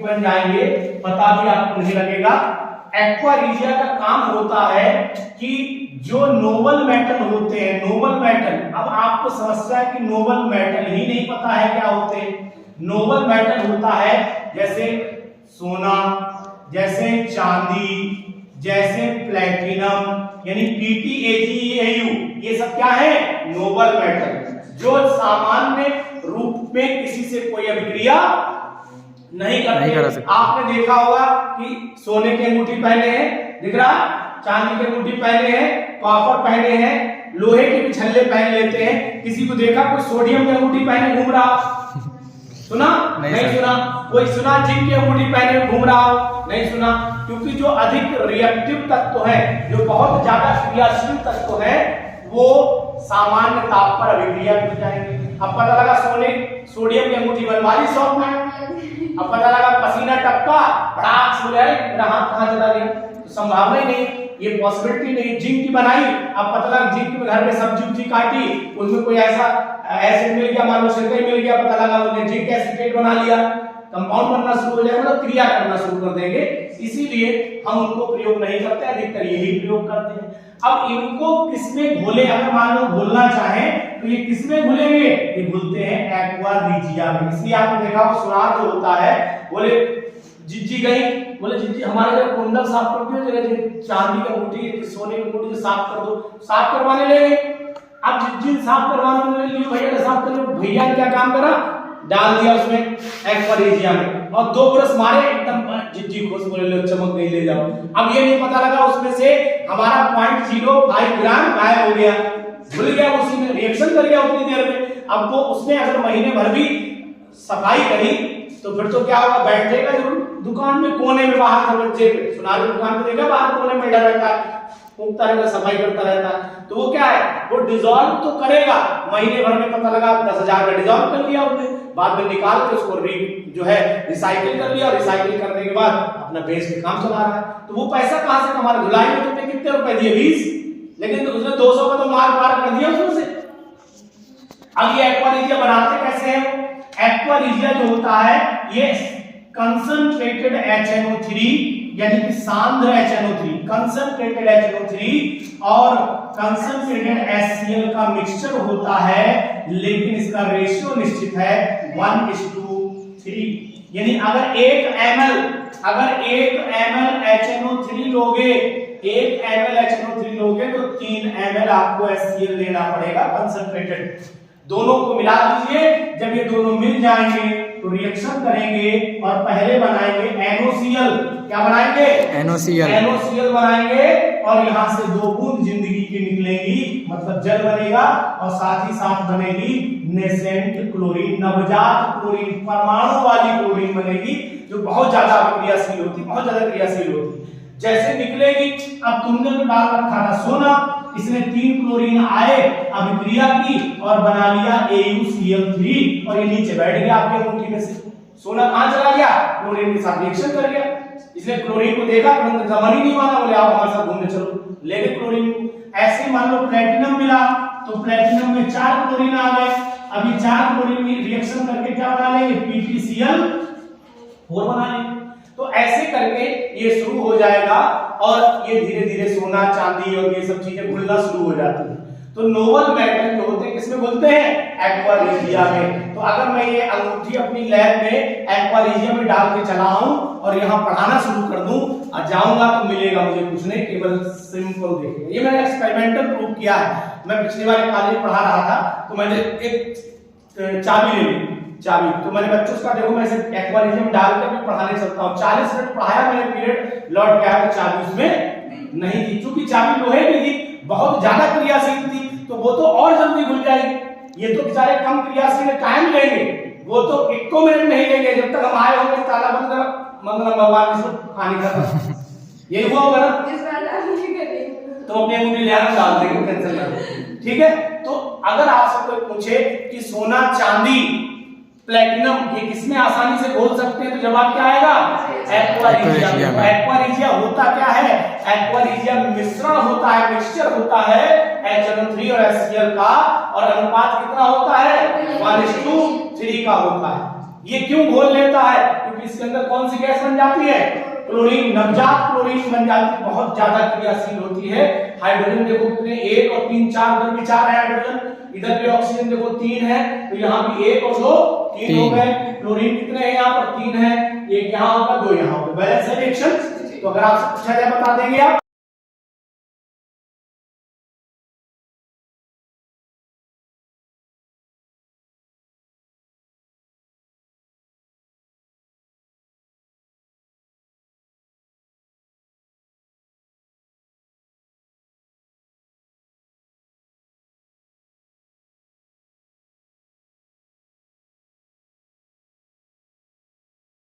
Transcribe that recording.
बन जाएंगे, पता भी आपको नहीं लगेगा। एक्वा रीजिया का काम होता है कि जो नोबल मेटल होते हैं, नोबल मेटल, अब आपको समस्या है कि नोबल मेटल ही नहीं पता है क्या होते हैं। नोबल मेटल होता है जैसे सोना, जैसे चांदी, जैसे प्लेटिनम, यानी PtAgAu, ये सब क्या है? नोबल मेटल, जो सामान्य रूप में किसी से कोई अभिक्रिया नहीं करते। आपने देखा होगा कि सोने की अंगूठी पहने हैं, दिख रहा, चांदी की अंगूठी पहने हैं, कॉपर पहने हैं, लोहे के भी छल्ले पहन लेते हैं। किसी को देखा कोई सोडियम की अंगूठी पहने घूम रहा? सुना? नहीं सुना? कोई सुना जिंक की अंगूठी पहने घूम रहा? नहीं सुना। क्योंकि जो अधिक रिएक्टिव तत्व है, जो बहुत ज्यादा क्रियाशील तत्व है, वो सामान्य ताप पर अभिक्रिया कर जाएंगे। अब पता लगा सोडियम की अंगूठी बनवा ली शॉप में, अब पता लगा पसीना टपका, फटाक से मेरा हाथ कहां चला गया, तो संभावना ही नहीं, ये पॉसिबिलिटी नहीं। जिंक की बनाई, अब पता लगा जिंक में घर में सब्जी काटी, उसमें कोई ऐसा एसिड मिल गया, मान लो सिरका मिल गया, पता लगा उन्होंने जिंक एसिटेट बना लिया, कंपाउंड बनना शुरू हो जाएगा, मतलब क्रिया करना शुरू कर देंगे। इसीलिए हम उनको प्रयोग नहीं करते, अधिकतर यही प्रयोग करते हैं। अब इनको किसमें घोले, अगर मान लो घोलना चाहें तो ये किसमें घुलेंगे? ये घुलते हैं एक्वा रीजिया में। इसलिए आपने देखा वो सुनार जो होता है, बोले जिज्जी गई, बोले जिज्जी हमारे जब कुंडल साफ कर दो, जगह चांदी की अंगूठी, सोने की अंगूठी साफ कर दो, साफ करवाने लगे। अब जिज्जी साफ करवाने के लिए भैया ने साफ कर लिया, भैया ने क्या काम करा? डाल दिया उसमें एक्वा रीजिया में, और 2 ब्रश मारे, एकदम जिज्जी खुश, बोले लो चमक गई, ले जाओ। अब ये नहीं पता लगा उसमें से हमारा 0.05 ग्राम गायब हो गया, भूल गया, उसी में रिएक्शन कर गया उतनी देर में। अब वो उसने अगर महीने भर भी सफाई करी तो फिर तो क्या होगा? बैठेगा जरूर दुकान में कोने में, बाहर दरवाजे पे, सुनार दुकान पे देखा बाहर कोने में डर रहता है, फूंकता रहता, सफाई करता रहता है। तो वो क्या है? वो डिसॉल्व तो करेगा, महीने भर में पता लगा 10,000 का डिसॉल्व कर लिया उसने, बाद में निकाल के उसको जो है रिसाइकिल कर लिया, और रिसाइकिल करने के बाद अपना बेच के काम चला रहा है। तो वो पैसा कहां से कमा रहा? धुलाई में तुमने कितने रुपए दिए? 20, लेकिन उसने 200 का तो माल पार कर दिया उसमें से। अब ये एक्वा रीजिया बनाते कैसे हैं? एक्वा रीजिया जो होता है ये कंसंट्रेटेड HNO3, यानी कि सांद्र HNO3, कंसंट्रेटेड HNO3 और कंसंट्रेटेड HCl का मिक्सचर होता है, लेकिन इसका रेशियो निश्चित है 1:3। यानी अगर 1 ml HNO3 लोगे, 1 ml HNO3 लोगे तो 3 ml आपको HCl लेना पड़ेगा कंसंट्रेटेड। दोनों को मिला दीजिए, जब ये दोनों मिल जाएंगे तो रिएक्शन करेंगे और पहले बनाएंगे NaCl। क्या बनाएंगे? NaCl बनाएंगे, और यहां से 2 बूंद जिंदगी की निकलेंगी, मतलब जल बनेगा, और साथ ही साथ बनेगी नेसेंट क्लोरीन, नवजात क्लोरीन, परमाणु वाली क्लोरीन बनेगी, जो बहुत ज्यादा क्रियाशील होती, बहुत ज्यादा क्रियाशील होती। जैसे निकलेगी, अब तुमने तो डाल रखा था सोना, इसने 3 क्लोरीन आए, अभिक्रिया की और बना लिया AuCl3, और ये नीचे बैठ गया आपके अंगूठी में से। सोना कहां चला गया? क्लोरीन के साथ रिएक्शन कर गया। इसने क्लोरीन को देखा, तुरंत जमन ही नहीं माना, बोले आओ हमारे साथ घूमने चलो, लेके क्लोरीन को। ऐसे मान लो प्लेटिनम मिला, तो प्लेटिनम में 4 क्लोरीन आ गए, अभी 4 क्लोरीन की रिएक्शन करके क्या बना लेंगे? PtCl4 बना लेंगे। तो ऐसे करके ये शुरू हो जाएगा, और ये धीरे धीरे सोना, चांदी और ये सब चीजें घुलना शुरू हो जाती है। तो नोबल मेटल जो होते हैं किसमें घुलते हैं? एक्वा रीजिया में। तो अगर मैं ये अंगूठी अपनी लैब में एक्वा रीजिया में डाल के चलाऊं और यहाँ पढ़ाना शुरू कर दूं, और जाऊंगा तो मिलेगा मुझे कुछ नहीं, केवल सिंपल देखिए, ये मैंने एक्सपेरिमेंटल प्रूव किया है। मैं पिछली बार कॉलेज में पढ़ा रहा था, तो मैंने एक चाबी ले ली, चाबी, तो मैंने बच्चों का देखो मैं इसे एक्वा रीजिया में डाल के भी पढ़ाने सकता हूँ। 40 मिनट पढ़ाया मैंने पीरियड, लौट के आया तो चाबी उसमें नहीं थी, क्योंकि चाबी लोहे की थी, बहुत ज्यादा क्रियाशील थी, तो वो तो और जल्दी घुल जाएगी। ये तो बेचारे कम क्रियाशील टाइम लेंगे, वो तो 1 मिनट नहीं लेंगे, जब तक हम आए होंगे ताला बंद कर मंगलम भगवान को खाने का। यही हुआ होगा ना? तो अपने मुंह में ले आना डाल देंगे, टेंशन ना। ठीक है, तो अगर आपसे कोई पूछे कि सोना, चांदी, प्लेटिनम ये किसमें आसानी से घोल सकते हैं, तो जवाब क्या आएगा? Aqua regia. एक्वा रीजिया होता क्या है? एक्वा रीजिया मिश्रण होता है, मिक्सचर होता है HNO3 और HCl का, और अनुपात कितना होता है? 1:3 का होता है। ये क्यों घोल लेता है? क्योंकि इसके अंदर कौन सी गैस बन जाती है, क्लोरीन, नवजात क्लोरीन बन जाती है, बहुत ज्यादा क्रियाशील होती है। हाइड्रोजन देखो कितने, 1 और 3 4, उधर भी 4 है हाइड्रोजन, इधर भी ऑक्सीजन देखो 3 है, तो यहाँ भी 1 और 2 3 हो गए। क्लोरीन कितने हैं यहाँ पर, 3 है, 1 यहाँ होगा 2 यहाँ होगा, बैलेंस है रिएक्शन। तो अगर आपसे पूछा जाए बता देंगे आप।